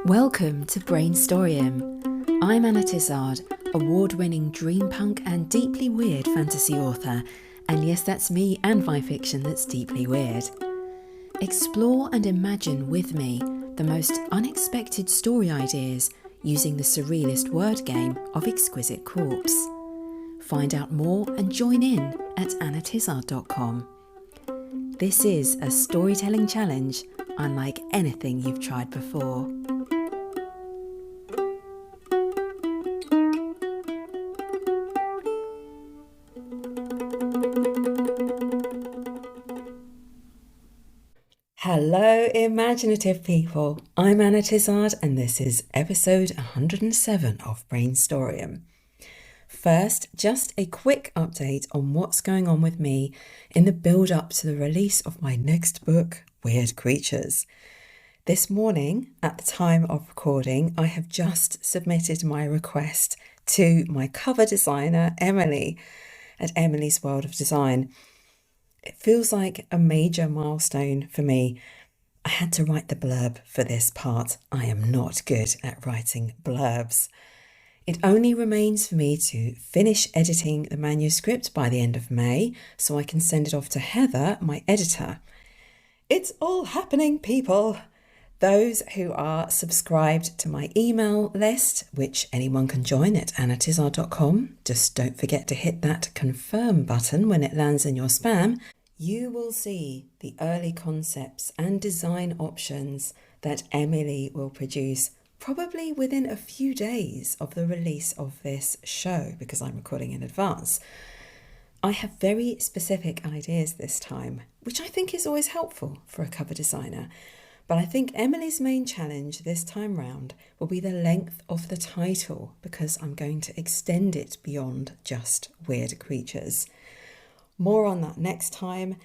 Welcome to Brainstoryum. I'm Anna Tizard, award-winning dreampunk and deeply weird fantasy author, and yes, that's me and my fiction that's deeply weird. Explore and imagine with me the most unexpected story ideas using the surrealist word game of Exquisite Corpse. Find out more and join in at annatizard.com. This is a storytelling challenge unlike anything you've tried before. Hello, imaginative people. I'm Anna Tizard, and this is episode 107 of Brainstoryum. First, just a quick update on what's going on with me in the build-up to the release of my next book, Weird Creatures. This morning, at the time of recording, I have just submitted my request to my cover designer, Emily, at Emily's World of Design. It feels like a major milestone for me. I had to write the blurb for this part. I am not good at writing blurbs. It only remains for me to finish editing the manuscript by the end of May so I can send it off to Heather, my editor. It's all happening, people. Those who are subscribed to my email list, which anyone can join at annatizard.com, just don't forget to hit that confirm button when it lands in your spam. You will see the early concepts and design options that Emily will produce probably within a few days of the release of this show, because I'm recording in advance. I have very specific ideas this time, which I think is always helpful for a cover designer. But I think Emily's main challenge this time round will be the length of the title, because I'm going to extend it beyond just Weird Creatures. More on that next time.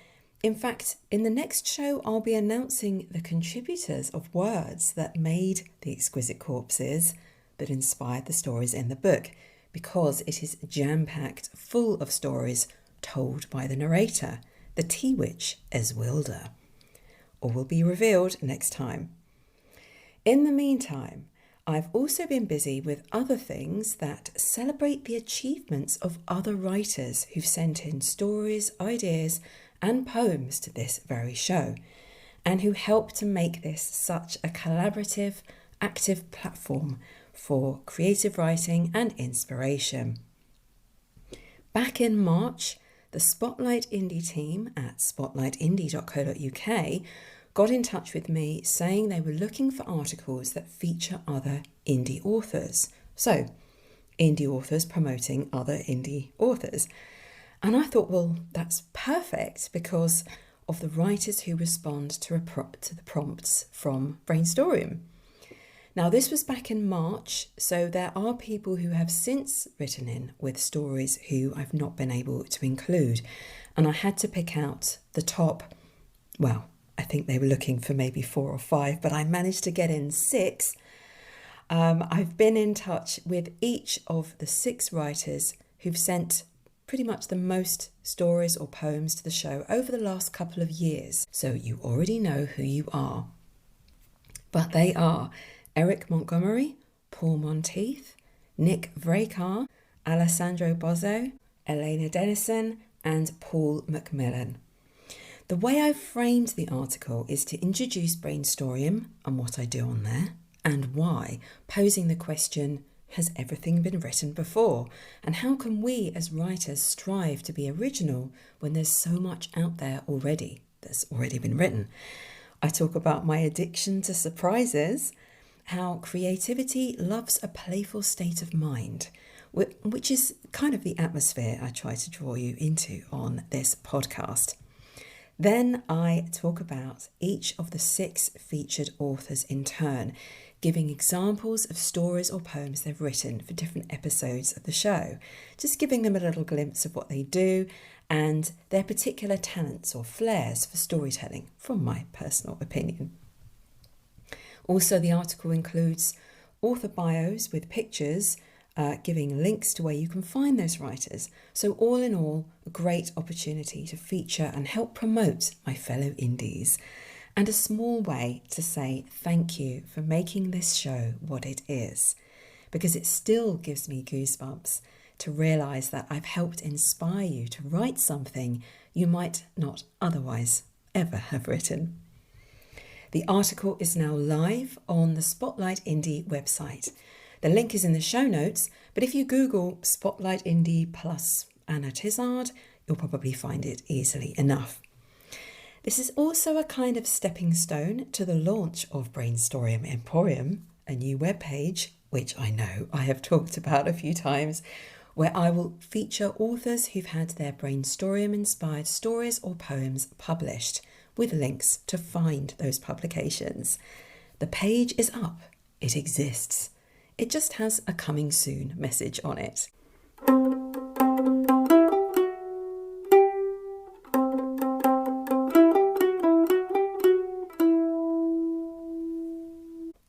In fact, in the next show, I'll be announcing the contributors of words that made the Exquisite Corpses that inspired the stories in the book, because it is jam-packed full of stories told by the narrator, the tea witch Eswilda. All will be revealed next time. In the meantime, I've also been busy with other things that celebrate the achievements of other writers who've sent in stories, ideas, and poems to this very show, and who help to make this such a collaborative, active platform for creative writing and inspiration. Back in March, the Spotlight Indie team at spotlightindie.co.uk got in touch with me saying they were looking for articles that feature other indie authors. So, indie authors promoting other indie authors. And I thought, well, that's perfect because of the writers who respond to the prompts from Brainstoryum. Now, this was back in March, so there are people who have since written in with stories who I've not been able to include. And I had to pick out the top, well, I think they were looking for maybe 4 or 5, but I managed to get in 6. I've been in touch with each of the 6 writers who've sent pretty much the most stories or poems to the show over the last couple of years. So you already know who you are. But they are Eric Montgomery, Paul Monteith, Nick Vrakar, Alessandro Bozzo, Elena Dennison, and Paul Macmillan. The way I've framed the article is to introduce Brainstoryum and what I do on there, and why, posing the question, has everything been written before? And how can we as writers strive to be original when there's so much out there already that's already been written? I talk about my addiction to surprises, how creativity loves a playful state of mind, which is kind of the atmosphere I try to draw you into on this podcast. Then I talk about each of the 6 featured authors in turn, giving examples of stories or poems they've written for different episodes of the show, just giving them a little glimpse of what they do and their particular talents or flairs for storytelling, from my personal opinion. Also, the article includes author bios with pictures, giving links to where you can find those writers. So all in all, a great opportunity to feature and help promote my fellow indies. and a small way to say thank you for making this show what it is, because it still gives me goosebumps to realise that I've helped inspire you to write something you might not otherwise ever have written. The article is now live on the Spotlight Indie website. The link is in the show notes, but if you Google Spotlight Indie plus Anna Tizard, you'll probably find it easily enough. This is also a kind of stepping stone to the launch of Brainstoryum Emporium, a new webpage, which I know I have talked about a few times, where I will feature authors who've had their Brainstorium-inspired stories or poems published, with links to find those publications. The page is up. It exists. It just has a coming soon message on it.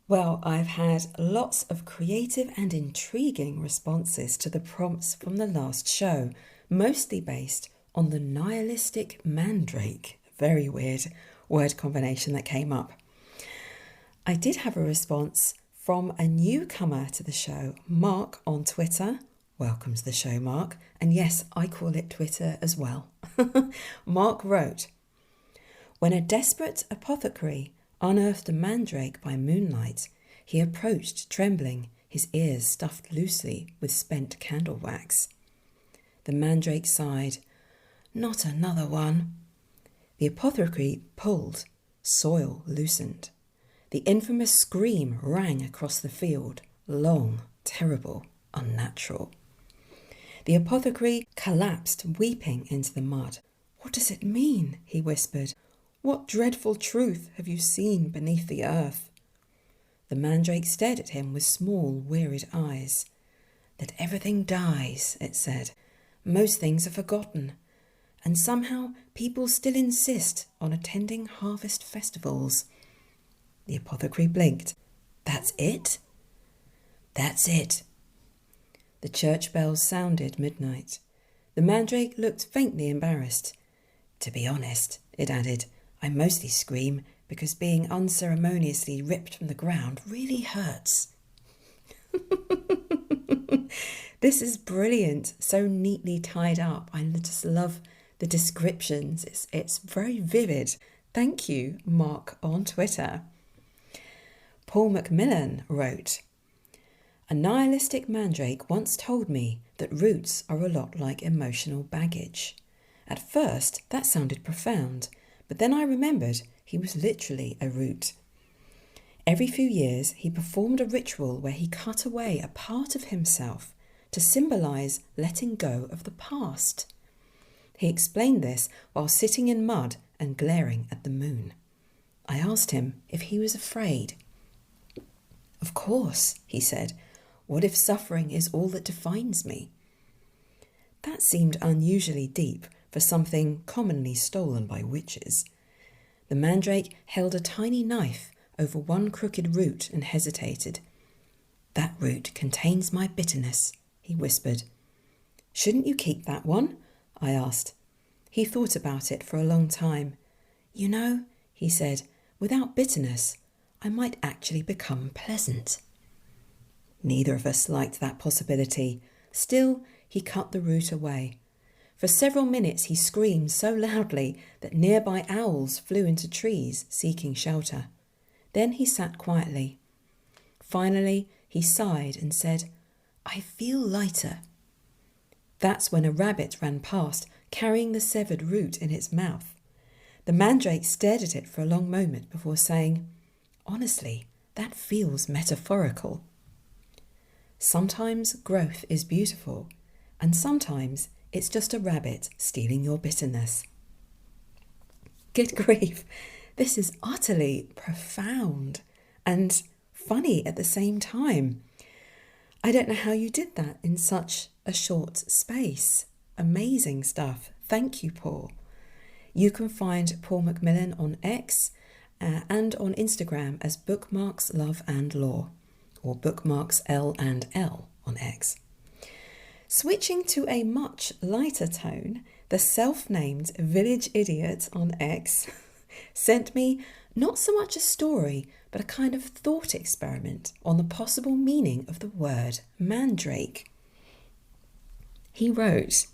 Well, I've had lots of creative and intriguing responses to the prompts from the last show, mostly based on the nihilistic mandrake. Very weird word combination that came up. I did have a response from a newcomer to the show, Mark on Twitter. Welcome to the show, Mark. And yes, I call it Twitter as well. Mark wrote, "When a desperate apothecary unearthed a mandrake by moonlight, he approached trembling, his ears stuffed loosely with spent candle wax. The mandrake sighed, 'Not another one.' The apothecary pulled, soil loosened. The infamous scream rang across the field, long, terrible, unnatural. The apothecary collapsed, weeping into the mud. 'What does it mean?' he whispered. 'What dreadful truth have you seen beneath the earth?' The mandrake stared at him with small, wearied eyes. 'That everything dies,' it said. 'Most things are forgotten. And somehow people still insist on attending harvest festivals.' The apothecary blinked. 'That's it?' 'That's it.' The church bells sounded midnight. The mandrake looked faintly embarrassed. 'To be honest,' it added, 'I mostly scream because being unceremoniously ripped from the ground really hurts.' This is brilliant, so neatly tied up. I just love the descriptions. It's very vivid. Thank you, Mark on Twitter. Paul Macmillan wrote, "A nihilistic mandrake once told me that roots are a lot like emotional baggage. At first, that sounded profound, but then I remembered he was literally a root. Every few years, he performed a ritual where he cut away a part of himself to symbolize letting go of the past. He explained this while sitting in mud and glaring at the moon. I asked him if he was afraid. 'Of course,' he said. 'What if suffering is all that defines me?' That seemed unusually deep for something commonly stolen by witches. The mandrake held a tiny knife over one crooked root and hesitated. 'That root contains my bitterness,' he whispered. 'Shouldn't you keep that one?' I asked. He thought about it for a long time. 'You know,' he said, 'without bitterness, I might actually become pleasant.' Neither of us liked that possibility. Still, he cut the root away. For several minutes he screamed so loudly that nearby owls flew into trees seeking shelter. Then he sat quietly. Finally, he sighed and said, 'I feel lighter.' That's when a rabbit ran past, carrying the severed root in its mouth. The mandrake stared at it for a long moment before saying, 'Honestly, that feels metaphorical.' Sometimes growth is beautiful, and sometimes it's just a rabbit stealing your bitterness." Good grief, this is utterly profound and funny at the same time. I don't know how you did that in such a short space. Amazing stuff. Thank you, Paul. You can find Paul Macmillan on X and on Instagram as Bookmarks Love and Law, or Bookmarks L and L on X. Switching to a much lighter tone, the self-named Village Idiot on X sent me Not so much a story, but a kind of thought experiment on the possible meaning of the word mandrake. He wrote,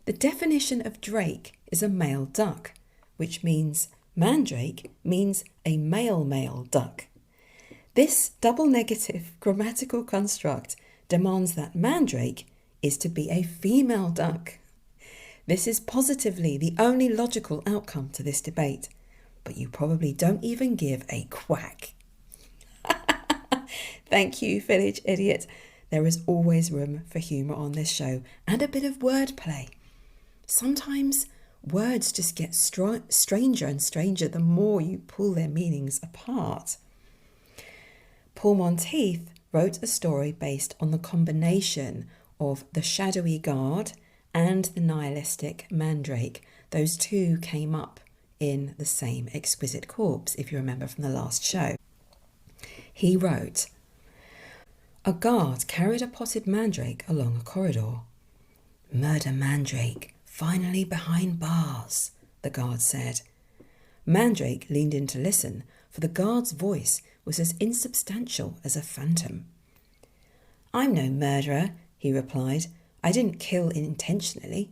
"The definition of drake is a male duck, which means mandrake means a male duck. This double negative grammatical construct demands that mandrake is to be a female duck. This is positively the only logical outcome to this debate, but you probably don't even give a quack." Thank you, village idiot. There is always room for humour on this show and a bit of wordplay. Sometimes words just get stranger and stranger the more you pull their meanings apart. Paul Monteith wrote a story based on the combination of the shadowy guard and the nihilistic mandrake. Those two came up in the same Exquisite Corpse, if you remember from the last show. He wrote, "A guard carried a potted mandrake along a corridor. 'Murder mandrake, finally behind bars,' the guard said. Mandrake leaned in to listen, for the guard's voice was as insubstantial as a phantom. 'I'm no murderer,' he replied. 'I didn't kill intentionally.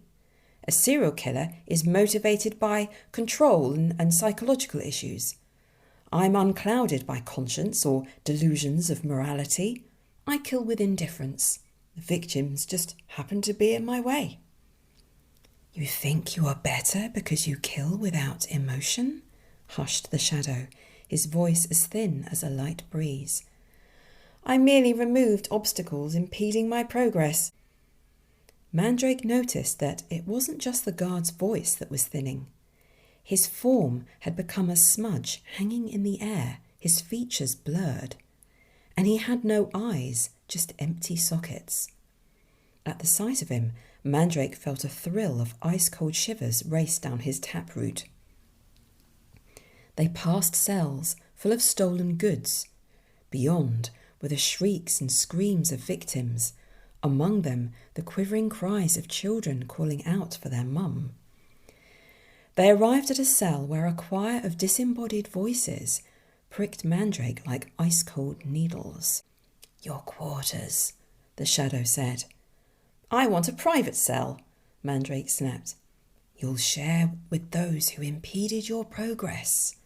A serial killer is motivated by control and psychological issues. I'm unclouded by conscience or delusions of morality. I kill with indifference. The victims just happen to be in my way.' 'You think you are better because you kill without emotion?' hushed the shadow, his voice as thin as a light breeze. 'I merely removed obstacles impeding my progress.' Mandrake noticed that it wasn't just the guard's voice that was thinning. His form had become a smudge hanging in the air, his features blurred. And he had no eyes, just empty sockets. At the sight of him, Mandrake felt a thrill of ice-cold shivers race down his taproot. They passed cells full of stolen goods. Beyond were the shrieks and screams of victims, among them the quivering cries of children calling out for their mum. They arrived at a cell where a choir of disembodied voices pricked Mandrake like ice-cold needles. 'Your quarters,' the shadow said. 'I want a private cell,' Mandrake snapped. 'You'll share with those who impeded your progress.'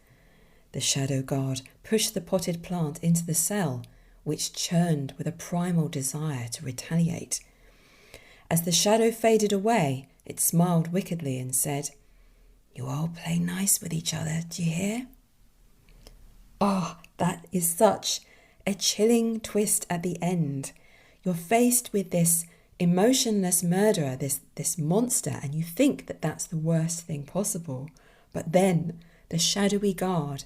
The shadow guard pushed the potted plant into the cell, which churned with a primal desire to retaliate. As the shadow faded away, it smiled wickedly and said, 'You all play nice with each other, do you hear?' Oh, that is such a chilling twist at the end. You're faced with this emotionless murderer, this monster, and you think that that's the worst thing possible. But then the shadowy guard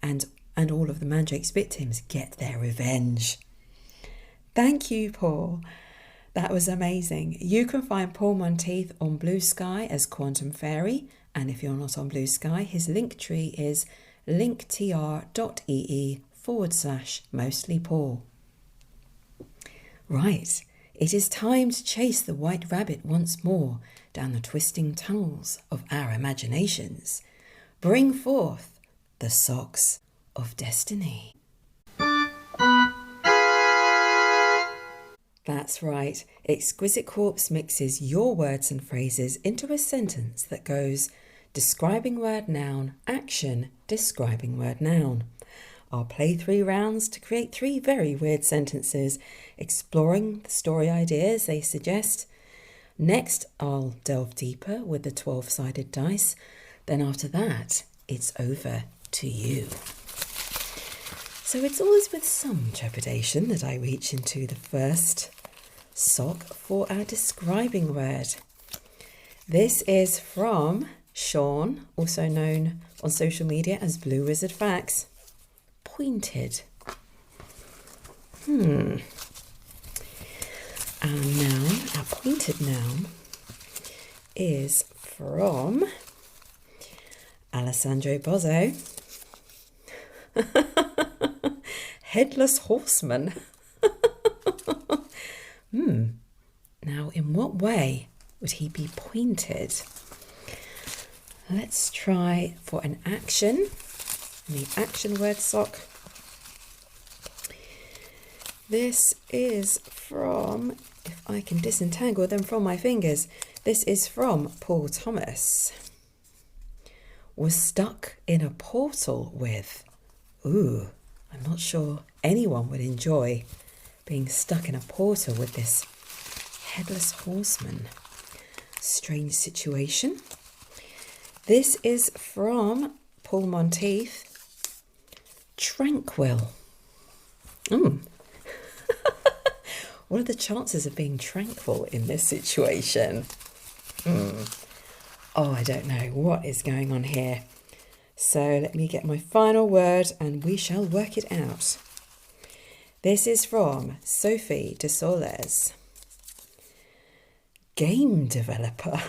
and all of the Mandrake's victims get their revenge. Thank you, Paul. That was amazing. You can find Paul Monteith on Blue Sky as Quantum Fairy, and if you're not on Blue Sky, his link tree is linktr.ee/mostlypaul. Right, it is time to chase the white rabbit once more down the twisting tunnels of our imaginations. Bring forth the socks of destiny. That's right, Exquisite Corpse mixes your words and phrases into a sentence that goes describing word noun, action, describing word noun. I'll play 3 rounds to create 3 very weird sentences, exploring the story ideas they suggest. Next, I'll delve deeper with the 12-sided dice. Then after that, it's over to you. So it's always with some trepidation that I reach into the first sock for our describing word. This is from Sean, also known on social media as Blue Wizard Facts. Pointed. Our pointed noun, is from Alessandro Bozzo. Headless horseman. Now, in what way would he be pointed? Let's try for an action. and the action word sock. This is from, if I can disentangle them from my fingers, this is from Paul Thomas. Was stuck in a portal with. Ooh, I'm not sure anyone would enjoy being stuck in a portal with this headless horseman. Strange situation. This is from Paul Monteith. Tranquil. What are the chances of being tranquil in this situation? Oh, I don't know what is going on here. So let me get my final word and we shall work it out. This is from Sophie de Soles. Game developer.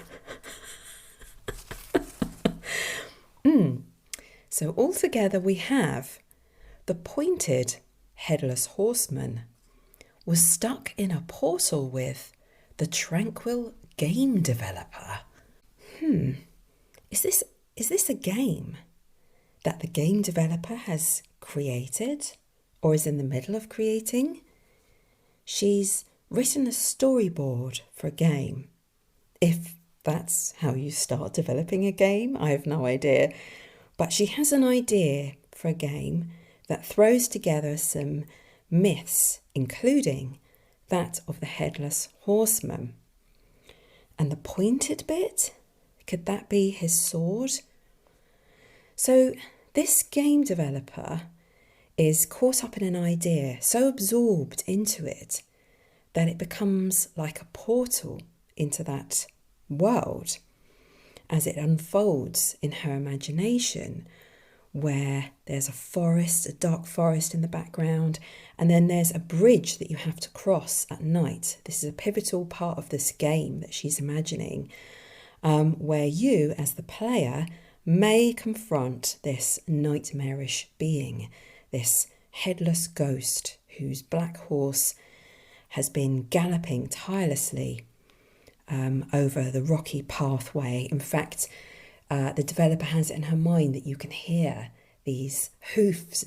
So altogether we have the pointed headless horseman was stuck in a portal with the tranquil game developer. Is this a game that the game developer has created or is in the middle of creating? She's written a storyboard for a game. If that's how you start developing a game, I have no idea. But she has an idea for a game that throws together some myths, including that of the headless horseman. And the pointed bit, could that be his sword? So this game developer is caught up in an idea, so absorbed into it, that it becomes like a portal into that world as it unfolds in her imagination, where there's a forest, a dark forest in the background, and then there's a bridge that you have to cross at night. This is a pivotal part of this game that she's imagining, where you, as the player, may confront this nightmarish being, this headless ghost whose black horse has been galloping tirelessly over the rocky pathway. In fact, the developer has it in her mind that you can hear these hooves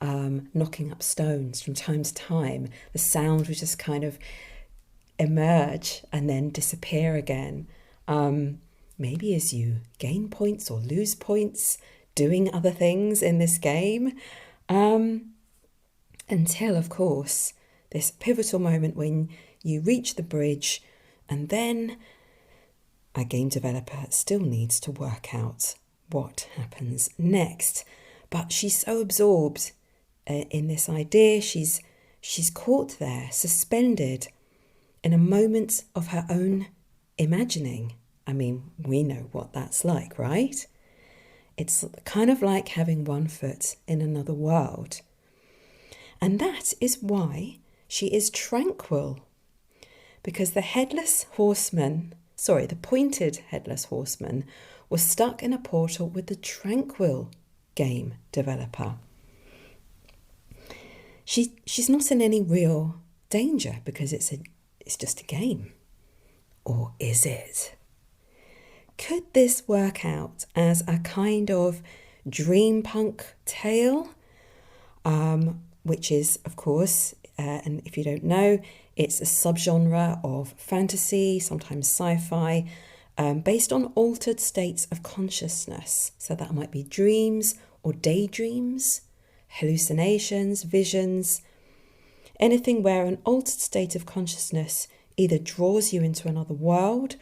knocking up stones from time to time. The sound would just kind of emerge and then disappear again. Maybe as you gain points or lose points, doing other things in this game, until, of course, this pivotal moment when you reach the bridge, and then a game developer still needs to work out what happens next. But she's so absorbed in this idea, she's caught there, suspended in a moment of her own imagining. I mean, we know what that's like, right? It's kind of like having one foot in another world. And that is why she is tranquil, because the pointed headless horseman was stuck in a portal with the tranquil game developer. She's not in any real danger because it's just a game. Or is it? Could this work out as a kind of dreampunk tale? Which is, of course, and if you don't know, it's a subgenre of fantasy, sometimes sci-fi, based on altered states of consciousness. So that might be dreams or daydreams, hallucinations, visions, anything where an altered state of consciousness either draws you into another world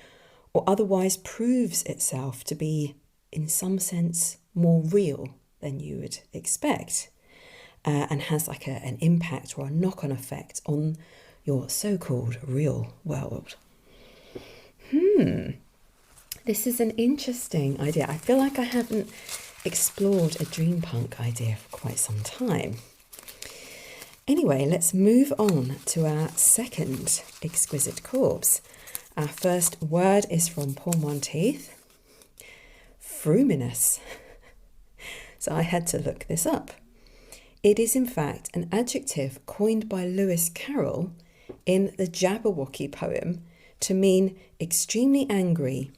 or otherwise proves itself to be, in some sense, more real than you would expect, and has like an impact or a knock-on effect on your so-called real world. This is an interesting idea. I feel like I haven't explored a dreampunk idea for quite some time. Anyway, let's move on to our second Exquisite Corpse. Our first word is from Paul Monteith. Fruminous. So I had to look this up. It is in fact an adjective coined by Lewis Carroll in the Jabberwocky poem to mean extremely angry,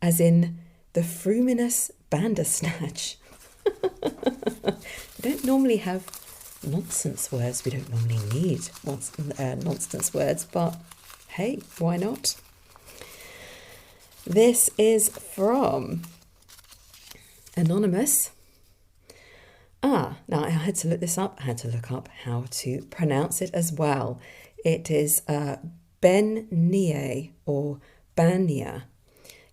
as in the fruminous Bandersnatch. We don't normally have nonsense words. We don't normally need nonsense words, but hey, why not? This is from Anonymous. Now I had to look this up. I had to look up how to pronounce it as well. It is Ben-nia or Bania.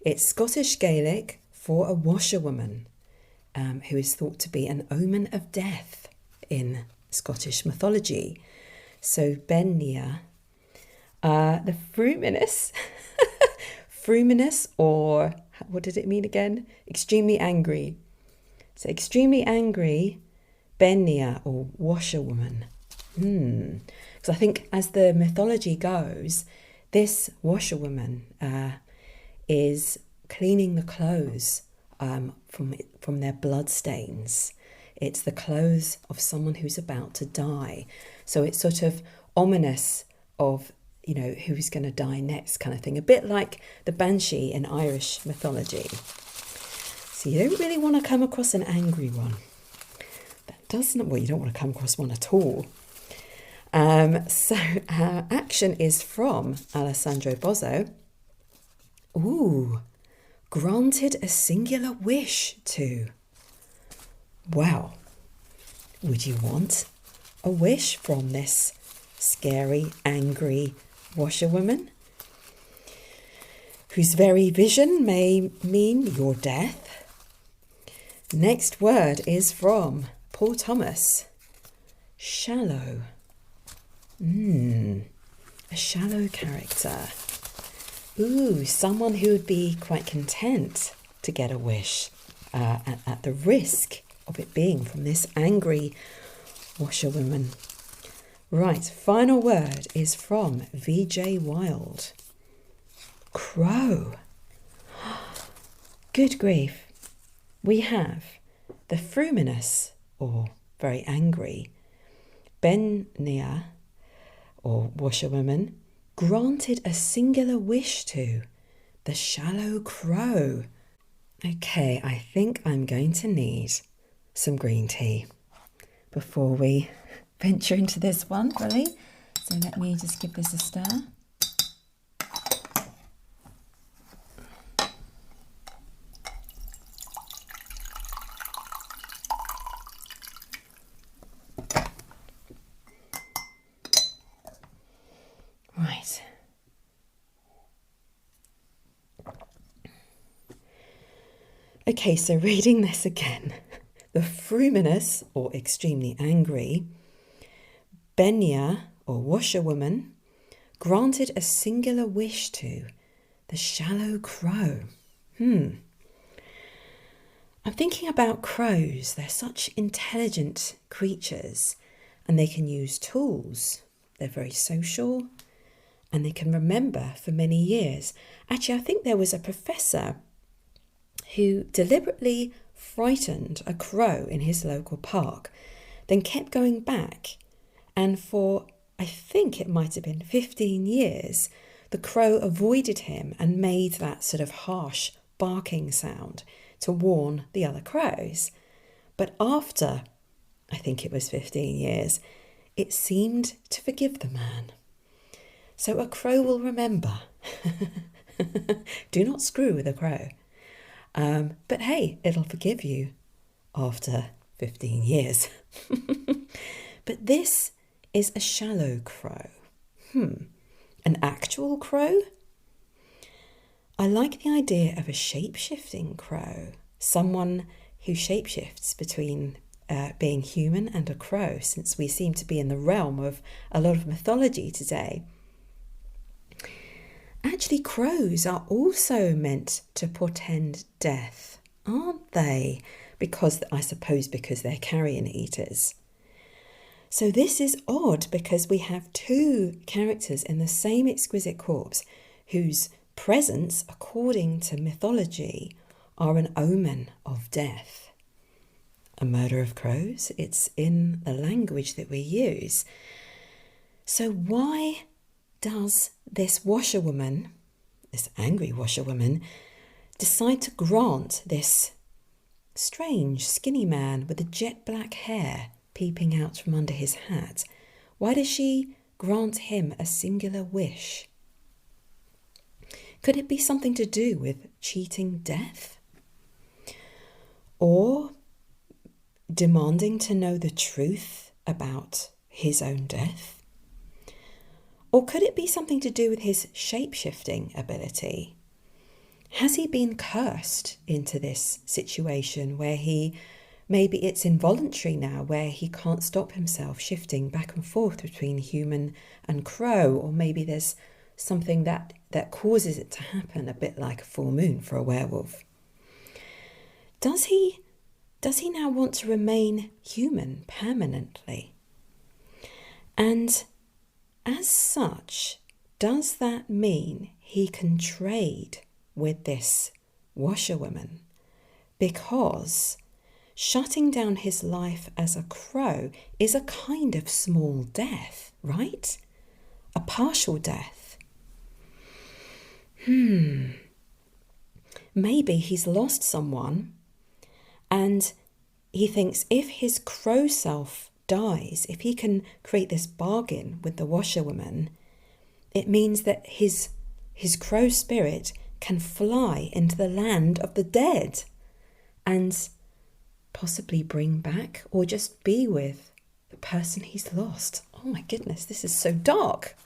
It's Scottish Gaelic for a washerwoman, who is thought to be an omen of death in Scottish mythology. So Ben-nia, the fruminous, fruminous, or what did it mean again? Extremely angry. So extremely angry, Ben-nia or washerwoman. Because I think as the mythology goes, this washerwoman is cleaning the clothes from their blood stains. It's the clothes of someone who's about to die. So it's sort of ominous of, you know, who's going to die next kind of thing. A bit like the banshee in Irish mythology. So you don't really want to come across an angry one. That doesn't, well, you don't want to come across one at all. So our action is from Alessandro Bozzo. Ooh, granted a singular wish to. Wow. Would you want a wish from this scary, angry washerwoman, whose very vision may mean your death? Next word is from Paul Thomas. Shallow. A shallow character. Ooh, someone who would be quite content to get a wish at the risk of it being from this angry washerwoman. Right, final word is from VJ Wild. Crow. Good grief. We have the fruminous, or very angry, Ben-nia, or washerwoman, granted a singular wish to, the shallow crow. Okay, I think I'm going to need some green tea before we venture into this one, really. So let me just give this a stir. Right. Okay, so reading this again. The fruminous, or extremely angry, Ben-nia, or washerwoman, granted a singular wish to, the shallow crow. I'm thinking about crows. They're such intelligent creatures, and they can use tools. They're very social, and they can remember for many years. Actually, I think there was a professor who deliberately frightened a crow in his local park, then kept going back, and for, I think it might have been 15 years, the crow avoided him and made that sort of harsh barking sound to warn the other crows. But after, I think it was 15 years, it seemed to forgive the man. So a crow will remember. Do not screw with a crow. But hey, it'll forgive you after 15 years. But this is a shallow crow. An actual crow? I like the idea of a shape-shifting crow. Someone who shapeshifts between being human and a crow, since we seem to be in the realm of a lot of mythology today. Actually, crows are also meant to portend death, aren't they? Because, I suppose, because they're carrion eaters. So this is odd because we have two characters in the same Exquisite Corpse whose presence, according to mythology, are an omen of death. A murder of crows, it's in the language that we use. So why does this washerwoman, this angry washerwoman, decide to grant this strange, skinny man with the jet black hair peeping out from under his hat? Why does she grant him a singular wish? Could it be something to do with cheating death? Or demanding to know the truth about his own death? Or could it be something to do with his shape-shifting ability? Has he been cursed into this situation where maybe it's involuntary now, where he can't stop himself shifting back and forth between human and crow? Or maybe there's something that causes it to happen, a bit like a full moon for a werewolf. Does he now want to remain human permanently? And as such, does that mean he can trade with this washerwoman? Because shutting down his life as a crow is a kind of small death, right? A partial death. Maybe he's lost someone and he thinks if his crow self dies, if he can create this bargain with the washerwoman, it means that his crow spirit can fly into the land of the dead and possibly bring back or just be with the person he's lost. Oh my goodness, this is so dark.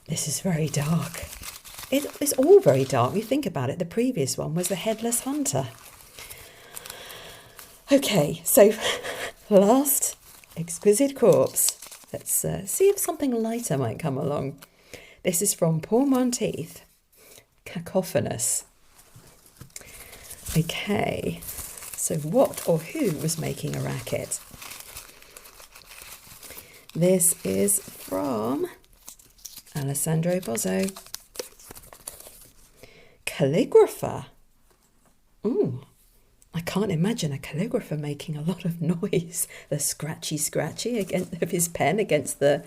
This is very dark. It's all very dark. You think about it, the previous one was the headless hunter. Okay, so last Exquisite Corpse. Let's see if something lighter might come along. This is from Paul Monteith, Cacophonous. Okay, so what or who was making a racket? This is from Alessandro Bozzo. Calligrapher. Ooh, I can't imagine a calligrapher making a lot of noise. The scratchy of his pen against the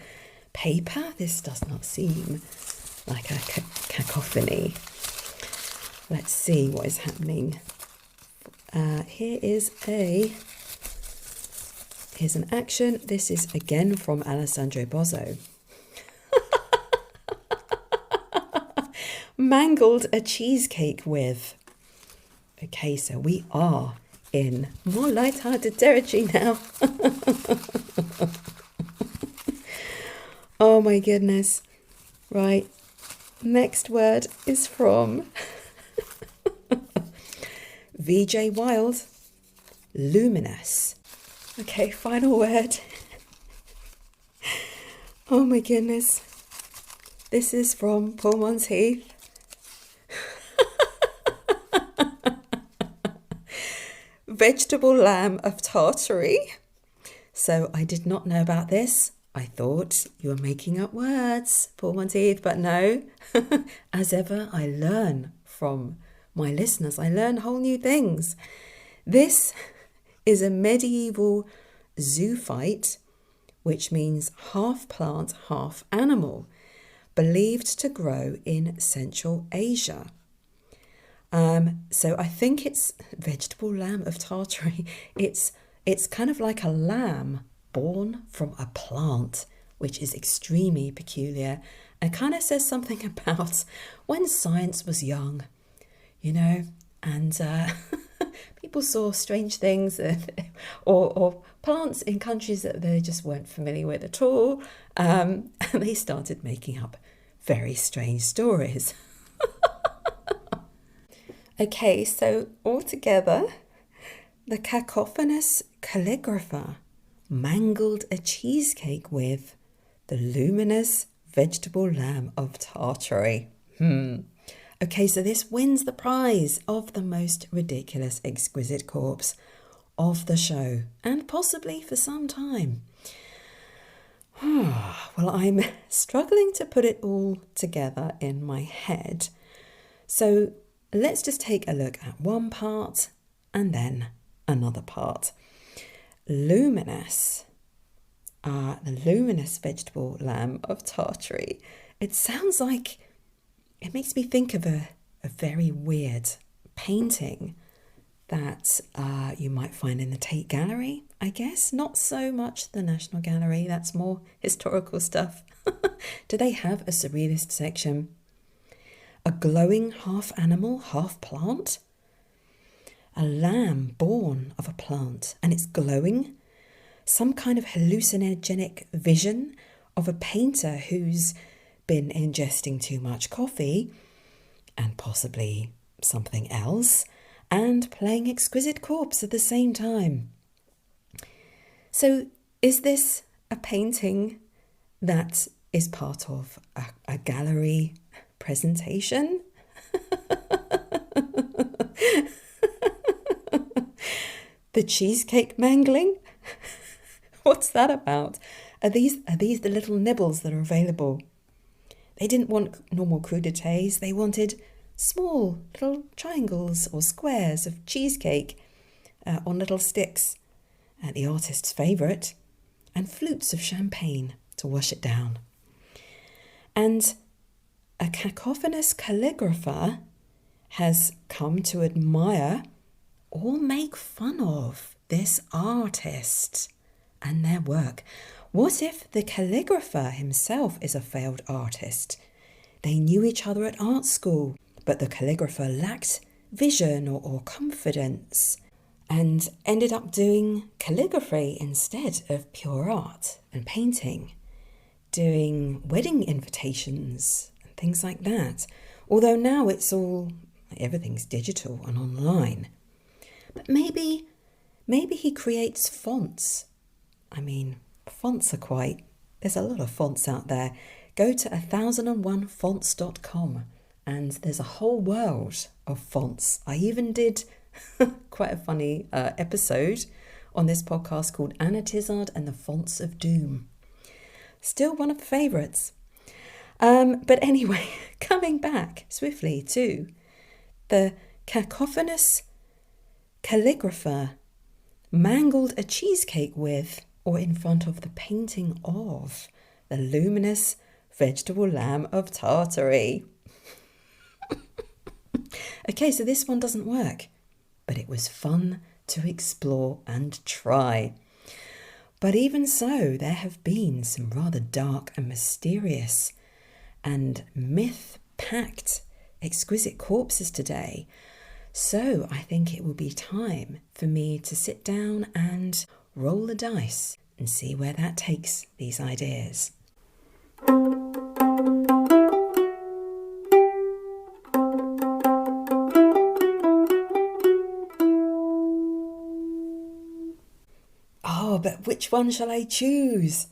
paper. This does not seem like a cacophony. Let's see what is happening. Here's an action. This is again from Alessandro Bozzo. Mangled a cheesecake with. Okay, so we are in more light-hearted territory now. Oh my goodness. Right, next word is from VJ Wild, luminous. Okay, final word. Oh my goodness. This is from Paul Monteith. Vegetable lamb of Tartary. So I did not know about this. I thought you were making up words, Paul Monteith, but no. As ever, I learn from my listeners. I learn whole new things. This is a medieval zoophyte, which means half plant, half animal, believed to grow in Central Asia. So I think it's vegetable lamb of Tartary. It's kind of like a lamb born from a plant, which is extremely peculiar and kind of says something about when science was young, and people saw strange things or plants in countries that they just weren't familiar with at all, and they started making up very strange stories. Okay, so altogether, the cacophonous calligrapher mangled a cheesecake with the luminous vegetable lamb of Tartary. Okay, so this wins the prize of the most ridiculous exquisite corpse of the show, and possibly for some time. Well, I'm struggling to put it all together in my head. So let's just take a look at one part and then another part. Luminous. The luminous vegetable lamb of Tartary. It sounds like, it makes me think of a very weird painting that you might find in the Tate Gallery, I guess. Not so much the National Gallery, that's more historical stuff. Do they have a surrealist section? A glowing half animal, half plant? A lamb born of a plant and it's glowing? Some kind of hallucinogenic vision of a painter who's been ingesting too much coffee and possibly something else and playing Exquisite Corpse at the same time. So is this a painting that is part of a gallery presentation? The cheesecake mangling? What's that about? Are these the little nibbles that are available? They didn't want normal crudités, they wanted small little triangles or squares of cheesecake on little sticks, the artist's favourite, and flutes of champagne to wash it down. And a cacophonous calligrapher has come to admire or make fun of this artist and their work. What if the calligrapher himself is a failed artist? They knew each other at art school, but the calligrapher lacked vision or confidence and ended up doing calligraphy instead of pure art and painting, doing wedding invitations and things like that. Although now everything's digital and online. But maybe he creates fonts. I mean, fonts are there's a lot of fonts out there. Go to 1001fonts.com and there's a whole world of fonts. I even did quite a funny episode on this podcast called Anna Tizard and the Fonts of Doom. Still one of the favourites. But anyway, coming back swiftly to the cacophonous calligrapher mangled a cheesecake with or in front of the painting of the luminous vegetable lamb of Tartary. Okay, so this one doesn't work, but it was fun to explore and try. But even so, there have been some rather dark and mysterious and myth-packed exquisite corpses today. So I think it will be time for me to sit down and roll the dice and see where that takes these ideas. Oh, but which one shall I choose?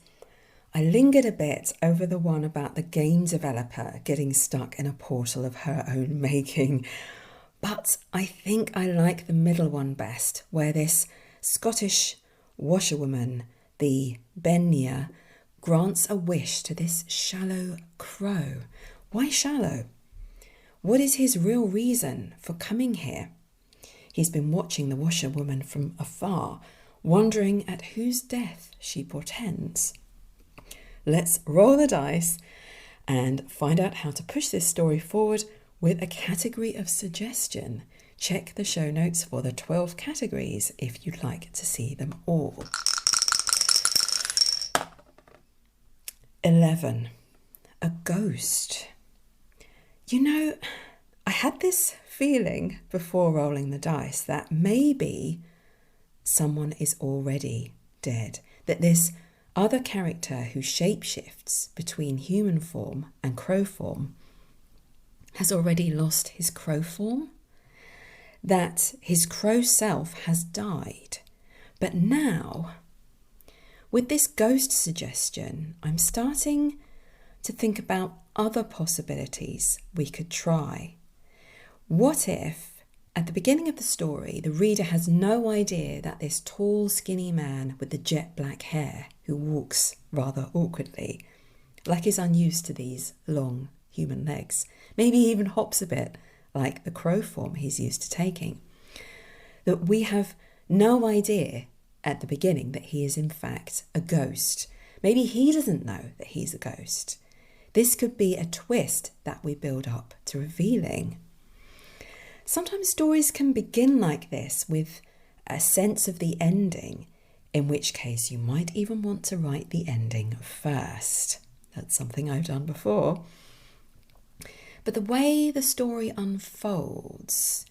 I lingered a bit over the one about the game developer getting stuck in a portal of her own making. But I think I like the middle one best, where this Scottish washerwoman, the Benya, grants a wish to this shallow crow. Why shallow? What is his real reason for coming here? He's been watching the washerwoman from afar, wondering at whose death she portends. Let's roll the dice and find out how to push this story forward with a category of suggestion. Check the show notes for the 12 categories if you'd like to see them all. 11. A ghost. You know, I had this feeling before rolling the dice that maybe someone is already dead, that this other character who shapeshifts between human form and crow form has already lost his crow form, that his crow self has died. But now, with this ghost suggestion, I'm starting to think about other possibilities we could try. What if, at the beginning of the story, the reader has no idea that this tall, skinny man with the jet black hair, who walks rather awkwardly, like he's unused to these long human legs, maybe even hops a bit like the crow form he's used to taking, that we have no idea at the beginning that he is in fact a ghost. Maybe he doesn't know that he's a ghost. This could be a twist that we build up to revealing. Sometimes stories can begin like this with a sense of the ending, in which case you might even want to write the ending first. That's something I've done before. But the way the story unfolds,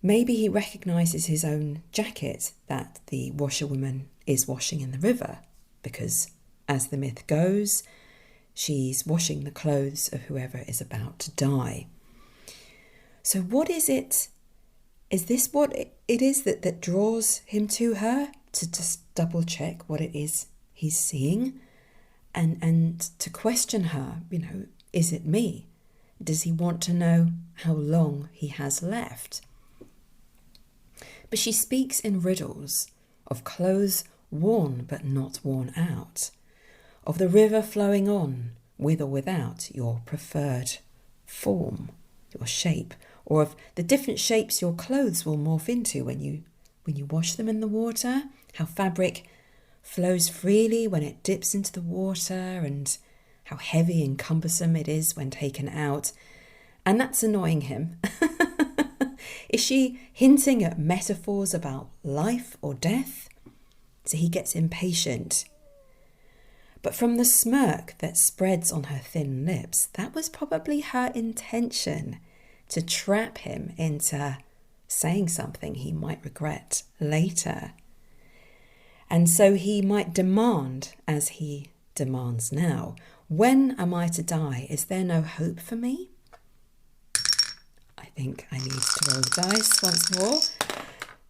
maybe he recognises his own jacket that the washerwoman is washing in the river, because as the myth goes, she's washing the clothes of whoever is about to die. So what is it? Is this what it is that draws him to her? To just double check what it is he's seeing? And to question her, is it me? Does he want to know how long he has left? But she speaks in riddles of clothes worn but not worn out, of the river flowing on with or without your preferred form, your shape, or of the different shapes your clothes will morph into when you wash them in the water, how fabric flows freely when it dips into the water, and how heavy and cumbersome it is when taken out. And that's annoying him. Is she hinting at metaphors about life or death? So he gets impatient. But from the smirk that spreads on her thin lips, that was probably her intention, to trap him into saying something he might regret later. And so he might demand, as he demands now, when am I to die? Is there no hope for me? I think I need to roll the dice once more.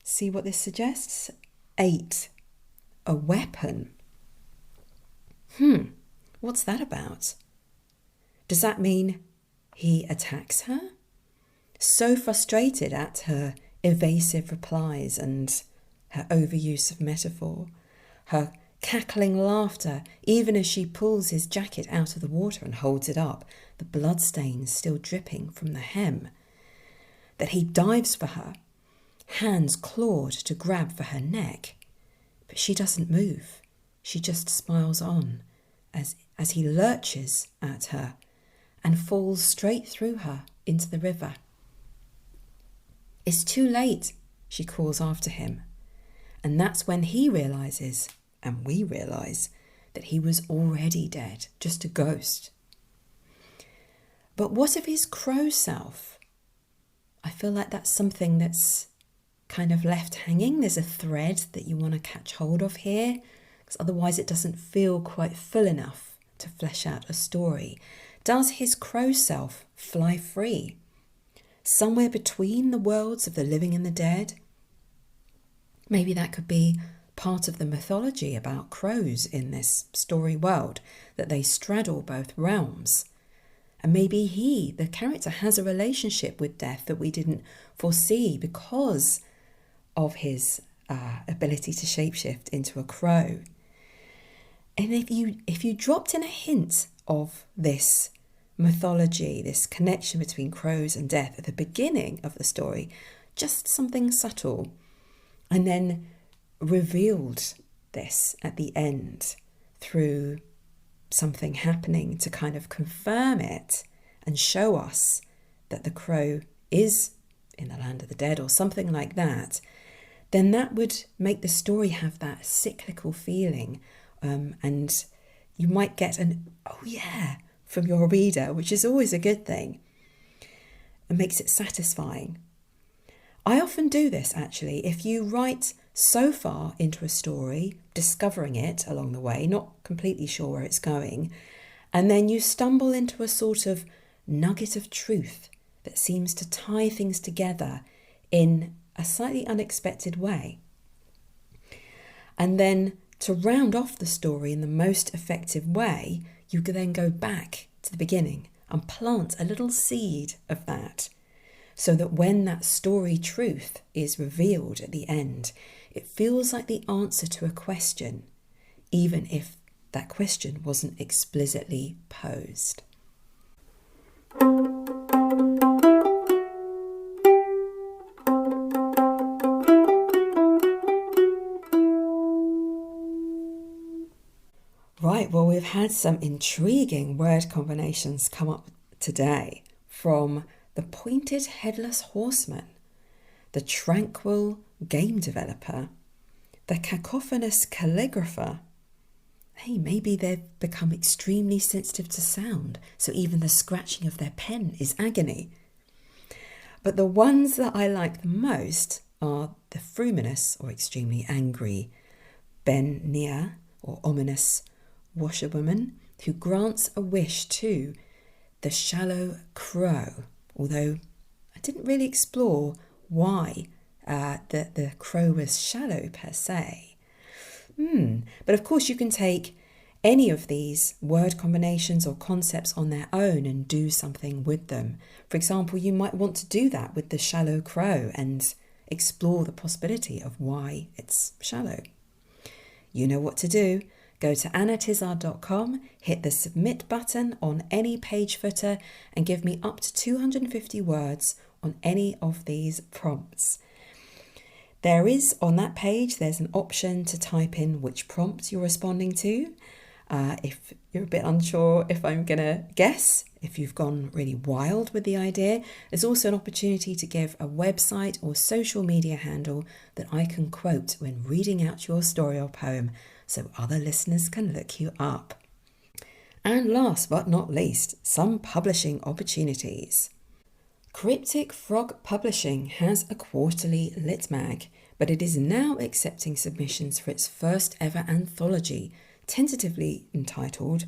See what this suggests. 8. A weapon. What's that about? Does that mean he attacks her? So frustrated at her evasive replies and her overuse of metaphor, her cackling laughter even as she pulls his jacket out of the water and holds it up, the bloodstains still dripping from the hem, that he dives for her, hands clawed to grab for her neck. But she doesn't move. She just smiles on as he lurches at her and falls straight through her into the river. It's too late, she calls after him. And that's when he realises, and we realise, that he was already dead, just a ghost. But what of his crow self? I feel like that's something that's kind of left hanging. There's a thread that you want to catch hold of here, because otherwise it doesn't feel quite full enough to flesh out a story. Does his crow self fly free? Somewhere between the worlds of the living and the dead? Maybe that could be part of the mythology about crows in this story world, that they straddle both realms. And maybe he, the character, has a relationship with death that we didn't foresee because of his ability to shapeshift into a crow. And if you dropped in a hint of this mythology, this connection between crows and death at the beginning of the story, just something subtle, and then revealed this at the end through something happening to kind of confirm it and show us that the crow is in the land of the dead or something like that, then that would make the story have that cyclical feeling, and you might get an "oh yeah" from your reader, which is always a good thing and makes it satisfying. I often do this, actually. If you write so far into a story, discovering it along the way, not completely sure where it's going, and then you stumble into a sort of nugget of truth that seems to tie things together in a slightly unexpected way. And then to round off the story in the most effective way, you can then go back to the beginning and plant a little seed of that, so that when that story truth is revealed at the end, it feels like the answer to a question, even if that question wasn't explicitly posed. Right, well, we've had some intriguing word combinations come up today, from the pointed headless horseman, the tranquil game developer, the cacophonous calligrapher. Hey, maybe they've become extremely sensitive to sound, so even the scratching of their pen is agony. But the ones that I like the most are the fruminous or extremely angry, Ben-Nia or ominous washerwoman who grants a wish to the shallow crow, although I didn't really explore why the crow was shallow per se. But of course you can take any of these word combinations or concepts on their own and do something with them. For example, you might want to do that with the shallow crow and explore the possibility of why it's shallow. You know what to do. Go to annatizard.com, hit the submit button on any page footer and give me up to 250 words on any of these prompts. There is, on that page, there's an option to type in which prompt you're responding to. If you're a bit unsure if I'm going to guess, if you've gone really wild with the idea, there's also an opportunity to give a website or social media handle that I can quote when reading out your story or poem so other listeners can look you up. And last but not least, some publishing opportunities. Cryptic Frog Publishing has a quarterly lit mag, but it is now accepting submissions for its first ever anthology, tentatively entitled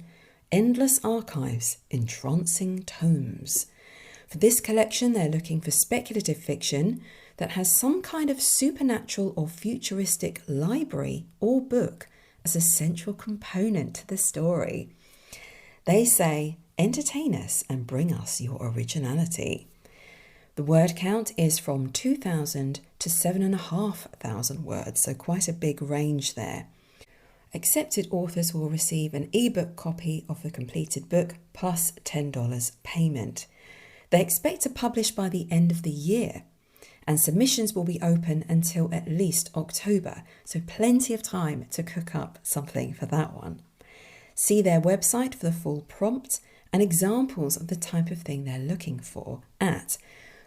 Endless Archives, Entrancing Tomes. For this collection, they're looking for speculative fiction that has some kind of supernatural or futuristic library or book as a central component to the story. They say, entertain us and bring us your originality. The word count is from 2,000 to 7,500 words, so quite a big range there. Accepted authors will receive an ebook copy of the completed book plus $10 payment. They expect to publish by the end of the year, and submissions will be open until at least October, so plenty of time to cook up something for that one. See their website for the full prompt and examples of the type of thing they're looking for at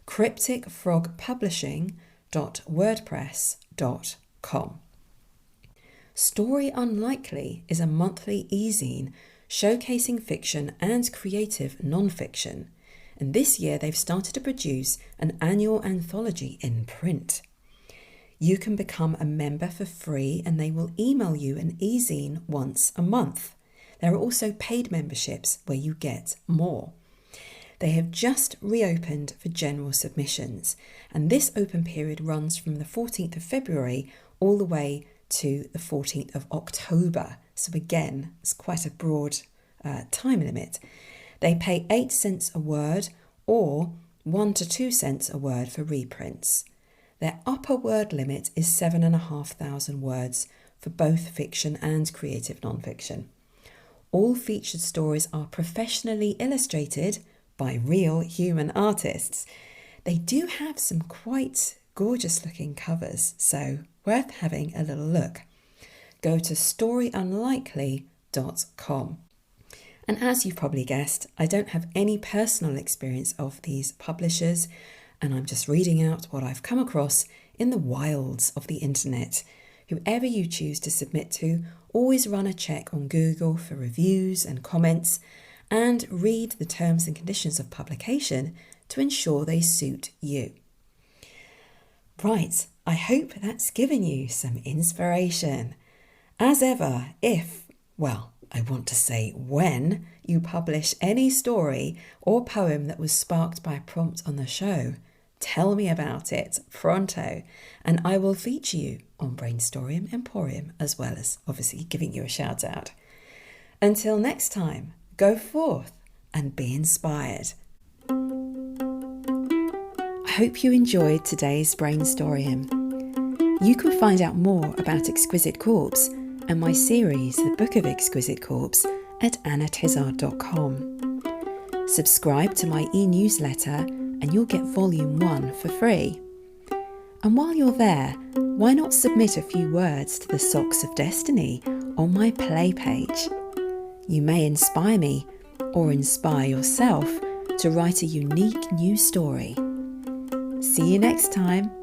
crypticfrogpublishing.wordpress.com. Story Unlikely is a monthly e-zine showcasing fiction and creative non-fiction, and this year they've started to produce an annual anthology in print. You can become a member for free and they will email you an e-zine once a month. There are also paid memberships where you get more. They have just reopened for general submissions, and this open period runs from the 14th of February all the way to the 14th of October. So again, it's quite a broad time limit. They pay 8 cents a word or 1 to 2 cents a word for reprints. Their upper word limit is 7,500 words for both fiction and creative non-fiction. All featured stories are professionally illustrated by real human artists. They do have some quite gorgeous looking covers, so worth having a little look. Go to storyunlikely.com. And as you've probably guessed, I don't have any personal experience of these publishers, and I'm just reading out what I've come across in the wilds of the internet. Whoever you choose to submit to, always run a check on Google for reviews and comments, and read the terms and conditions of publication to ensure they suit you. Right, I hope that's given you some inspiration. As ever, when you publish any story or poem that was sparked by a prompt on the show, tell me about it pronto, and I will feature you on Brainstoryum Emporium, as well as obviously giving you a shout out. Until next time, go forth and be inspired. I hope you enjoyed today's Brainstoryum. You can find out more about Exquisite Corpse and my series, The Book of Exquisite Corpse, at annatizard.com. Subscribe to my e-newsletter and you'll get Volume 1 for free. And while you're there, why not submit a few words to the Socks of Destiny on my play page? You may inspire me or inspire yourself to write a unique new story. See you next time.